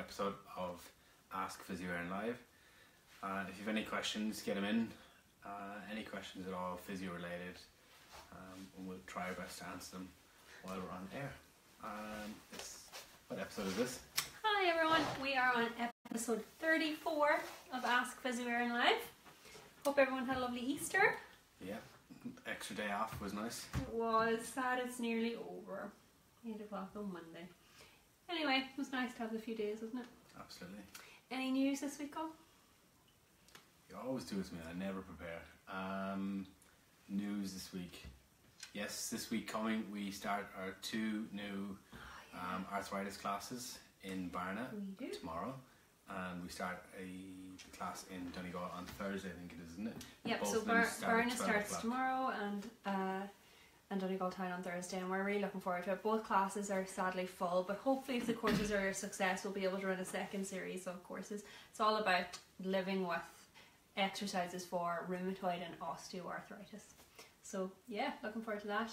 episode of Ask Physio Live. If you have any questions, get them in. Any questions at all physio related, we'll try our best to answer them while we're on air. What episode is this? Hi everyone, we are on episode 34 of Ask Physio Live. Hope everyone had a lovely Easter. Yeah, extra day off was nice. It was sad it's nearly over. 8 o'clock on Monday. Anyway, it was nice to have a few days, wasn't it? Absolutely. Any news this week, Cole? You always do it to me, I never prepare. News this week. Yes, this week coming we start our 2 new arthritis classes in Barna tomorrow. And we start a class in Donegal on Thursday, I think it is, isn't it? Yep, so Barna starts tomorrow and Donegal Town on Thursday, and we're really looking forward to it. Both classes are sadly full, but hopefully if the courses are a success we'll be able to run a second series of courses. It's all about living with exercises for rheumatoid and osteoarthritis. So yeah, looking forward to that.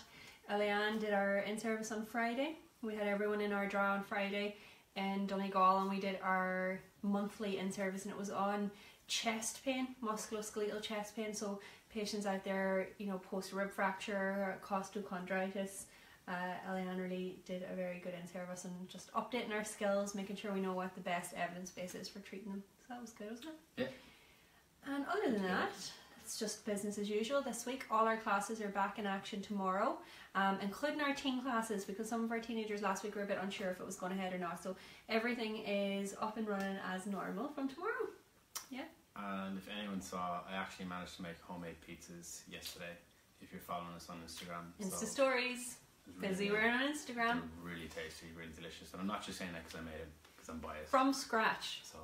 Eliane did our in-service on Friday. We had everyone in our draw on Friday in Donegal, and we did our monthly in-service, and it was on chest pain, musculoskeletal chest pain. So patients out there, you know, post-rib fracture, costochondritis. Eliane really did a very good in-service and just updating our skills, making sure we know what the best evidence base is for treating them. So that was good, wasn't it? Yeah. And other than that, it's just business as usual this week. All our classes are back in action tomorrow, including our teen classes, because some of our teenagers last week were a bit unsure if it was going ahead or not. So everything is up and running as normal from tomorrow. Yeah. And if anyone saw, I actually managed to make homemade pizzas yesterday. If you're following us on Instagram. Insta stories. Busy we're on Instagram. They're really tasty, really delicious. And I'm not just saying that because I made it, because I'm biased. From scratch. So.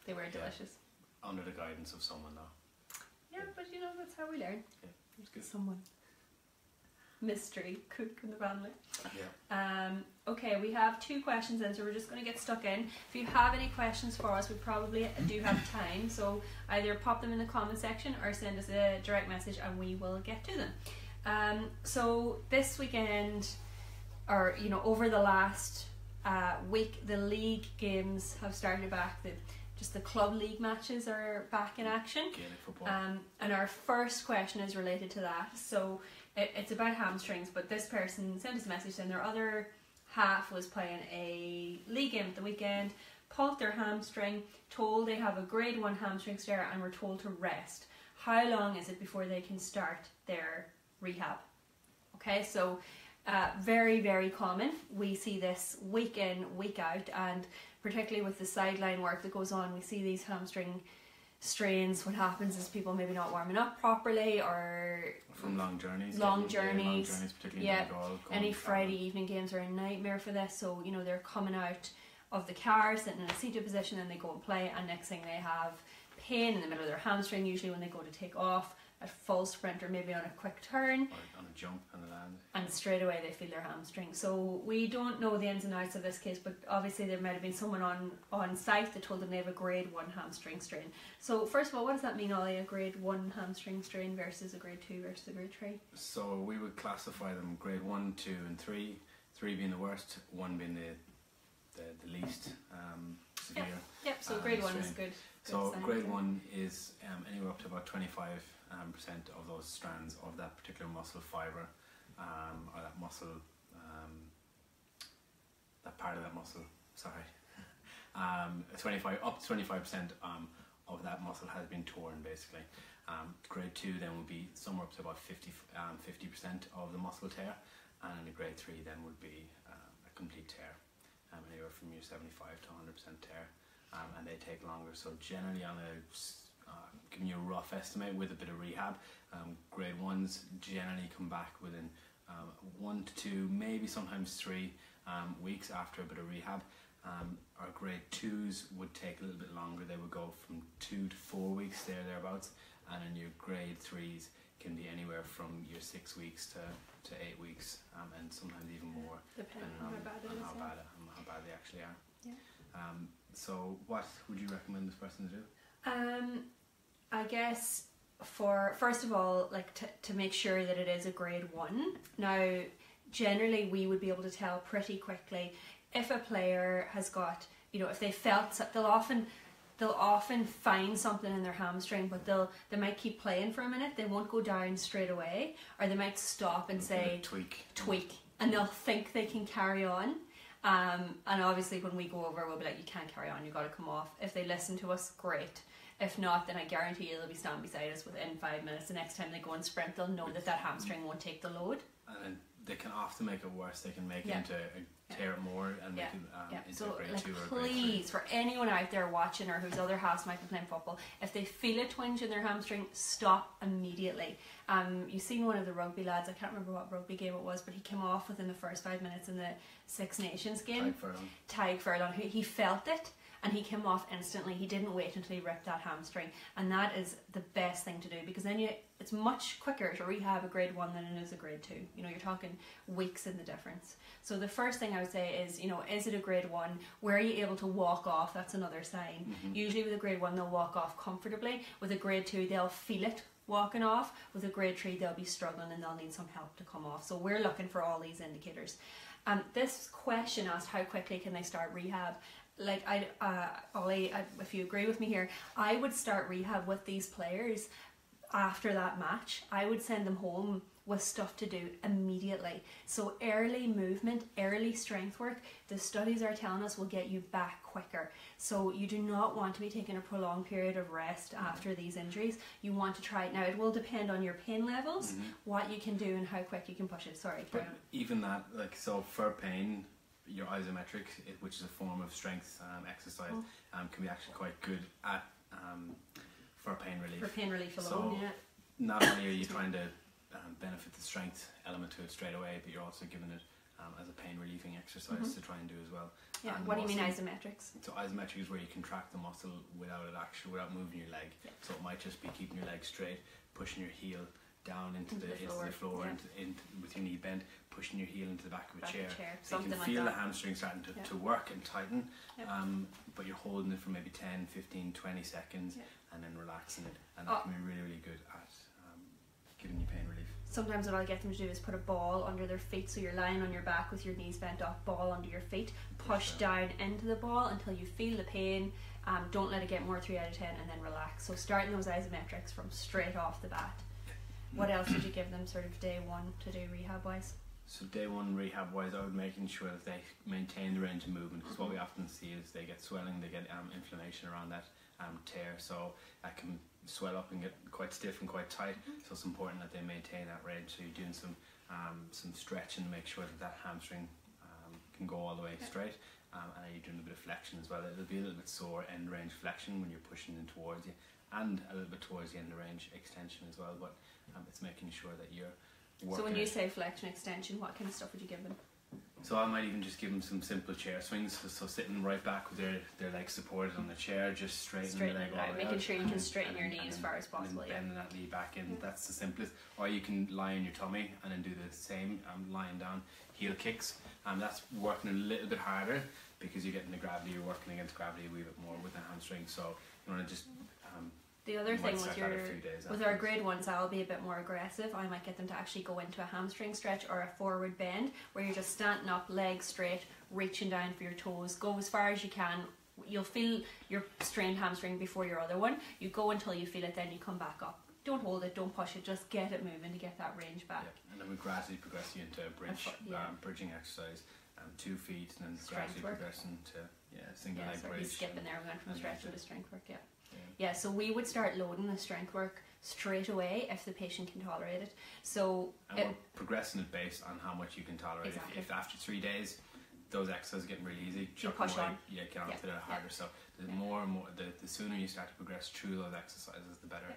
They were delicious. Under the guidance of someone though. Yeah, but you know, that's how we learn. Yeah, it's good. Someone. Mystery cook in the family. Yeah. Okay, we have 2 questions in, so we're just going to get stuck in. If you have any questions for us, we probably do have time, so either pop them in the comment section or send us a direct message and we will get to them. So this weekend, or you know, over the last week, the league games have started back. Just the club league matches are back in action. Gaelic football. And our first question is related to that. So it's about hamstrings, but this person sent us a message saying their other half was playing a league game at the weekend, pulled their hamstring, told they have a grade 1 hamstring tear, and were told to rest. How long is it before they can start their rehab? Okay, so very, very common. We see this week in, week out, and particularly with the sideline work that goes on, we see these hamstring strains. What happens is people maybe not warming up properly, or from long journeys. Long journeys, particularly yeah. in Donegal, Any Friday evening games are a nightmare for this. So you know, they're coming out of the car, sitting in a seated position, and they go and play, and next thing they have pain in the middle of their hamstring, usually when they go to take off at full sprint or maybe on a quick turn, or on a jump and a land, and straight away they feel their hamstring. So we don't know the ins and outs of this case, but obviously there might have been someone on site that told them they have a grade 1 hamstring strain. So first of all, what does that mean, Ollie, a grade 1 hamstring strain versus a grade 2 versus a grade 3? So we would classify them grade 1, 2 and 3, 3 being the worst, 1 being the least severe. Yep, so grade 1 is good. So grade 1 is anywhere up to about 25% of those strands of that particular muscle fibre, or that muscle, that part of that muscle, sorry, 25 up to 25% of that muscle has been torn basically. Grade 2 then would be somewhere up to about 50% of the muscle tear, and in a grade 3 then would be a complete tear, anywhere from your 75 to 100% tear. And they take longer. So generally, on giving you a rough estimate with a bit of rehab, grade 1s generally come back within 1 to 2, maybe sometimes 3 weeks after a bit of rehab. Our grade 2s would take a little bit longer. They would go from 2 to 4 weeks thereabouts, and then your grade 3s can be anywhere from your 6 weeks to 8 weeks, and sometimes even more, depending on how bad they actually are. Yeah. So what would you recommend this person to do? I guess first of all, like to make sure that it is a grade 1. Now, generally we would be able to tell pretty quickly if a player has got you know, if they felt, they'll often find something in their hamstring, but they might keep playing for a minute. They won't go down straight away, or they might stop and say tweak, and they'll think they can carry on. And obviously when we go over, we'll be like, you can't carry on, you've got to come off. If they listen to us, great. If not, then I guarantee you they'll be standing beside us within 5 minutes. The next time they go and sprint, they'll know that hamstring won't take the load. And they can often make it worse. They can make it into tear it more and make it into a grade 2 or a grade 3. Please, for anyone out there watching or whose other half might be playing football, if they feel a twinge in their hamstring, stop immediately. You've seen one of the rugby lads, I can't remember what rugby game it was, but he came off within the first 5 minutes in the Six Nations game. Tadhg Furlong. He felt it. And he came off instantly. He didn't wait until he ripped that hamstring, and that is the best thing to do, because then it's much quicker to rehab a grade 1 than it is a grade 2. You know, you're talking weeks in the difference. So the first thing I would say is, you know, is it a grade 1? Where are you able to walk off? That's another sign. Usually with a grade 1 they'll walk off comfortably. With a grade 2 they'll feel it walking off. With a grade 3 they'll be struggling and they'll need some help to come off. So we're looking for all these indicators. This question asked how quickly can they start rehab. Like, Ollie, if you agree with me here, I would start rehab with these players after that match. I would send them home with stuff to do immediately. So early movement, early strength work, the studies are telling us will get you back quicker. So you do not want to be taking a prolonged period of rest after these injuries. You want to try it. Now, it will depend on your pain levels, what you can do and how quick you can push it. Sorry. But even that, like, so for pain, your isometric, which is a form of strength exercise, can be actually quite good at for pain relief. For pain relief alone, so not only are you trying to benefit the strength element to it straight away, but you're also giving it as a pain relieving exercise to try and do as well. Yeah. And what do you mean isometrics? So isometric is where you contract the muscle without moving your leg. Yeah. So it might just be keeping your leg straight, pushing your heel down into the floor, into with your knee bent, pushing your heel into the back of a chair. So you can feel the hamstring starting to work and tighten, but you're holding it for maybe 10, 15, 20 seconds and then relaxing it, and that can be really, really good at giving you pain relief. Sometimes what I'll get them to do is put a ball under their feet, so you're lying on your back with your knees bent up, ball under your feet, push down into the ball until you feel the pain. Don't let it get more 3 out of 10, and then relax. So starting those isometrics from straight off the bat. What else would you give them sort of day 1 to do rehab wise? So day 1 rehab wise, I would making sure that they maintain the range of movement, because what we often see is they get swelling, they get inflammation around that tear, so that can swell up and get quite stiff and quite tight. So it's important that they maintain that range. So you're doing some stretching to make sure that hamstring can go all the way straight, and then you're doing a bit of flexion as well. It'll be a little bit sore end range flexion when you're pushing in towards you, and a little bit towards the end range extension as well, but it's making sure that you're working. So when you say flexion extension, what kind of stuff would you give them? So I might even just give them some simple chair swings, so sitting right back with their legs supported on the chair, just straightening the leg all the way making out, sure you can straighten your knee as far as possible. And bending that knee back in, that's the simplest. Or you can lie on your tummy and then do the same, lying down, heel kicks. That's working a little bit harder because you're getting the gravity, you're working against gravity a wee bit more with the hamstring, so you want to just... the other thing with our grade 1s, I'll be a bit more aggressive. I might get them to actually go into a hamstring stretch or a forward bend, where you're just standing up, legs straight, reaching down for your toes. Go as far as you can. You'll feel your strained hamstring before your other one. You go until you feel it, then you come back up. Don't hold it, don't push it, just get it moving to get that range back. Yeah. And then we gradually progress you into a bridging exercise, 2 feet, and then gradually progressing to single leg bridge. So skipping there, we went from stretching to strength work, Yeah, so we would start loading the strength work straight away if the patient can tolerate it. So we're progressing it based on how much you can tolerate. Exactly. If after 3 days those exercises are getting really easy, you push on. Get on to the harder. So the more and more, the sooner you start to progress through those exercises, the better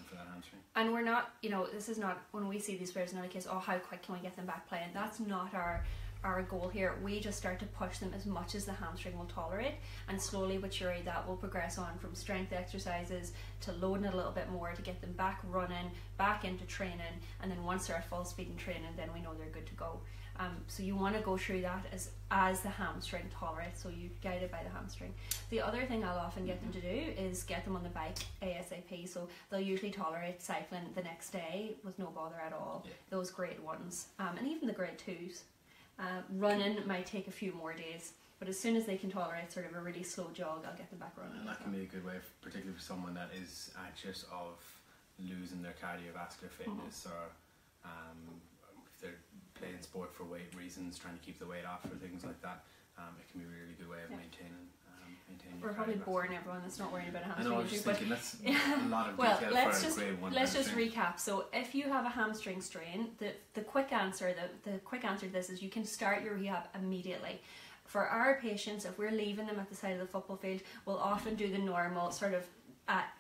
for that hamstring. And we're not, this is not, when we see these players, not a case, how quick can we get them back playing? That's not our goal here. We just start to push them as much as the hamstring will tolerate, and slowly but surely that will progress on from strength exercises to loading it a little bit more to get them back running, back into training, and then once they're at full speed in training, then we know they're good to go. So you want to go through that as the hamstring tolerates, so you're guided by the hamstring. The other thing I'll often get them to do is get them on the bike ASAP, so they'll usually tolerate cycling the next day with no bother at all, those grade 1s, and even the grade 2s. Running might take a few more days, But as soon as they can tolerate sort of a really slow jog, I'll get them back running. And that can be a good way, particularly for someone that is anxious of losing their cardiovascular fitness, or if they're playing sport for weight reasons, trying to keep the weight off or things like that. It can be a really good way of maintaining. We're probably boring everyone that's not worrying about a hamstring I know, I was injury, just thinking that's a lot of detail for a grade 1 let's just hamstring. recap. So if you have a hamstring strain, the quick answer to this is you can start your rehab immediately. For our patients, if we're leaving them at the side of the football field, we'll often do the normal sort of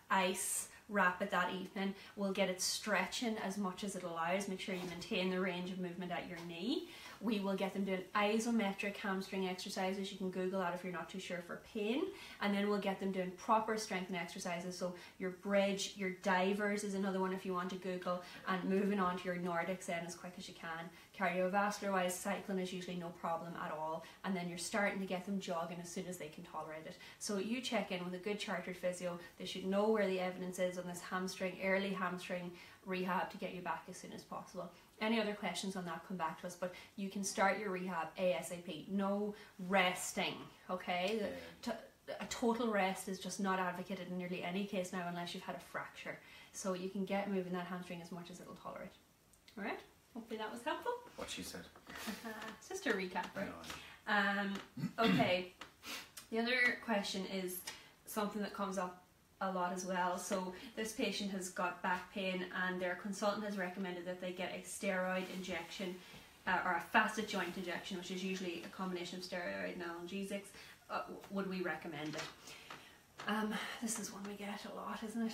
ice rapid that evening. We'll get it stretching as much as it allows. Make sure you maintain the range of movement at your knee. We will get them doing isometric hamstring exercises. You can Google that if you're not too sure for pain. And then we'll get them doing proper strengthening exercises. So your bridge, your divers is another one if you want to Google. And moving on to your Nordics then as quick as you can. Cardiovascular wise, cycling is usually no problem at all. And then you're starting to get them jogging as soon as they can tolerate it. So you check in with a good chartered physio. They should know where the evidence is on this early hamstring rehab to get you back as soon as possible. Any other questions on that, come back to us, but you can start your rehab ASAP. No resting, okay? A total rest is just not advocated in nearly any case now unless you've had a fracture. So you can get moving that hamstring as much as it'll tolerate. Alright, hopefully that was helpful. What she said. It's just a recap, right? Okay, the other question is something that comes up a lot as well. So this patient has got back pain and their consultant has recommended that they get a steroid injection or a facet joint injection, which is usually a combination of steroid and analgesics. Would we recommend it? This is one we get a lot, isn't it?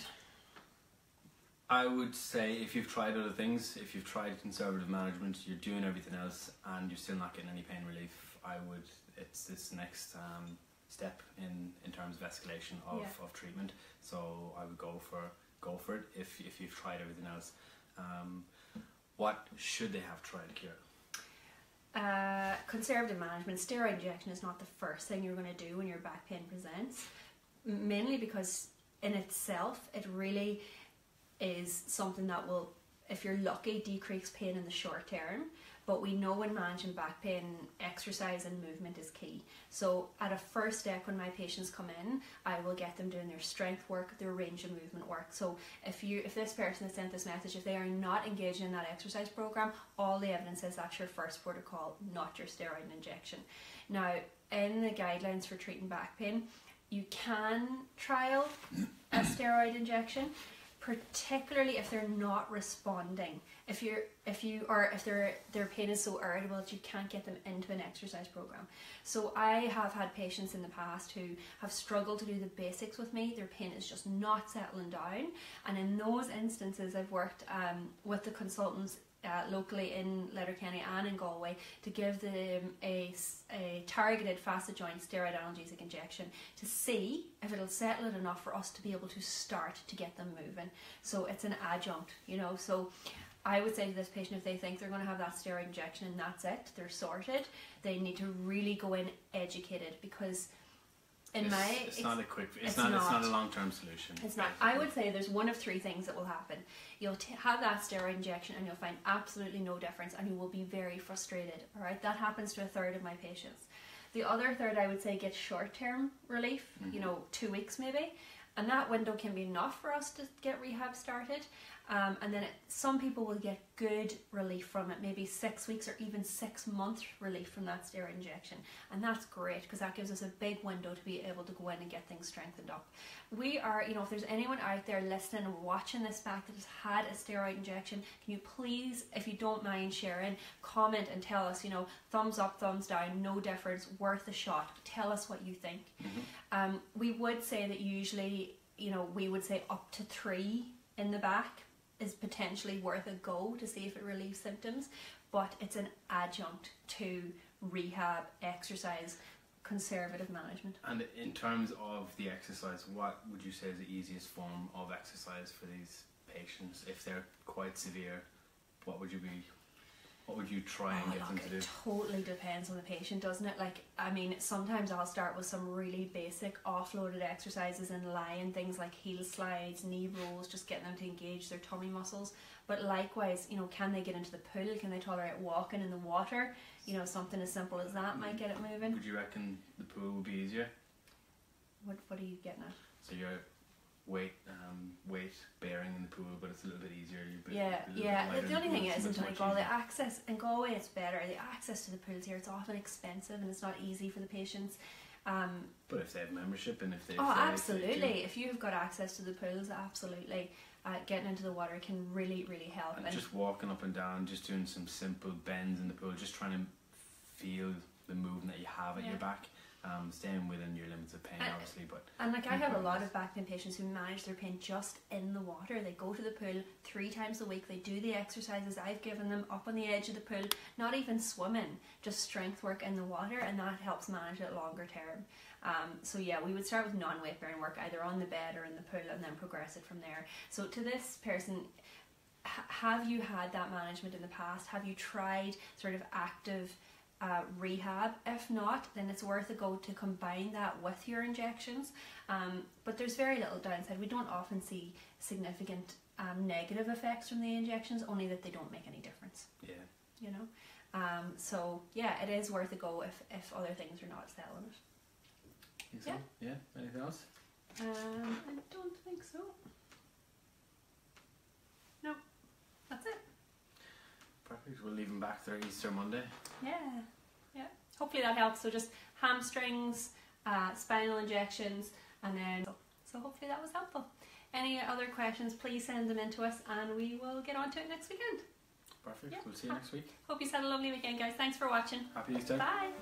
I would say if you've tried other things, if you've tried conservative management, you're doing everything else and you're still not getting any pain relief, it's this next step in terms of escalation of treatment. So I would go for it if you've tried everything else. What should they have tried, Ciara? Conservative management. Steroid injection is not the first thing you're going to do when your back pain presents, mainly because in itself it really is something that will, if you're lucky, decrease pain in the short term. But we know when managing back pain, exercise and movement is key. So at a first step, when my patients come in, I will get them doing their strength work, their range of movement work. So if this person has sent this message, if they are not engaging in that exercise program, all the evidence says that's your first protocol, not your steroid injection. Now, in the guidelines for treating back pain, you can trial a steroid injection, particularly if they're not responding. If their pain is so irritable that you can't get them into an exercise program. So I have had patients in the past who have struggled to do the basics with me. Their pain is just not settling down, and in those instances I've worked with the consultants locally in Letterkenny and in Galway to give them a targeted facet joint steroid analgesic injection to see if it'll settle it enough for us to be able to start to get them moving. So it's an adjunct, you know. So I would say to this patient, if they think they're going to have that steroid injection and that's it, they're sorted, they need to really go in educated, because it's not a long-term solution. It's not. I would say there's one of three things that will happen. You'll have that steroid injection and you'll find absolutely no difference and you will be very frustrated. All right, that happens to a third of my patients. The other third, I would say, gets short-term relief, 2 weeks maybe, and that window can be enough for us to get rehab started. And then some people will get good relief from it, maybe 6 weeks or even 6 months relief from that steroid injection. And that's great, because that gives us a big window to be able to go in and get things strengthened up. We are, if there's anyone out there listening and watching this back that has had a steroid injection, can you please, if you don't mind sharing, comment and tell us, thumbs up, thumbs down, no difference, worth a shot. Tell us what you think. We would say that usually, we would say up to 3 in the back is potentially worth a go to see if it relieves symptoms, but it's an adjunct to rehab, exercise, conservative management. And in terms of the exercise, what would you say is the easiest form of exercise for these patients? If they're quite severe, what would What would you try and get them to do? It totally depends on the patient, doesn't it? Like, I mean, sometimes I'll start with some really basic offloaded exercises in lying, things like heel slides, knee rolls, just getting them to engage their tummy muscles. But likewise, you know, can they get into the pool? Can they tolerate walking in the water? You know, something as simple as that might get it moving. Would you reckon the pool would be easier? What are you getting at? So you're weight bearing in the pool, but it's a little bit easier. The only thing is, in Donegal, the access in Galway, it's better. The access to the pools here, it's often expensive and it's not easy for the patients. But if they have membership and if they absolutely, if you've got access to the pools, absolutely, getting into the water can really help. And just walking up and down, just doing some simple bends in the pool, just trying to feel the movement that you have at your back. Staying within your limits of pain, obviously, but I have a lot of back pain patients who manage their pain just in the water. They go to the pool 3 times a week. They do the exercises I've given them up on the edge of the pool, not even swimming, just strength work in the water, and that helps manage it longer term. So yeah, we would start with non-weight bearing work either on the bed or in the pool, and then progress it from there. So to this person, have you had that management in the past? Have you tried sort of active rehab? If not, then it's worth a go to combine that with your injections. But there's very little downside. We don't often see significant negative effects from the injections, only that they don't make any difference. Yeah. You know? So yeah, it is worth a go if other things are not selling it. Think so? Yeah. Anything else? I don't think so. No, that's it. Perfect. We'll leave them back there Easter Monday. Yeah. Hopefully that helps. So just hamstrings, spinal injections, and then so hopefully that was helpful. Any other questions, please send them in to us and we will get on to it next weekend. Perfect. We'll see you next week. Hope you had a lovely weekend, guys. Thanks for watching. Happy Easter. Bye.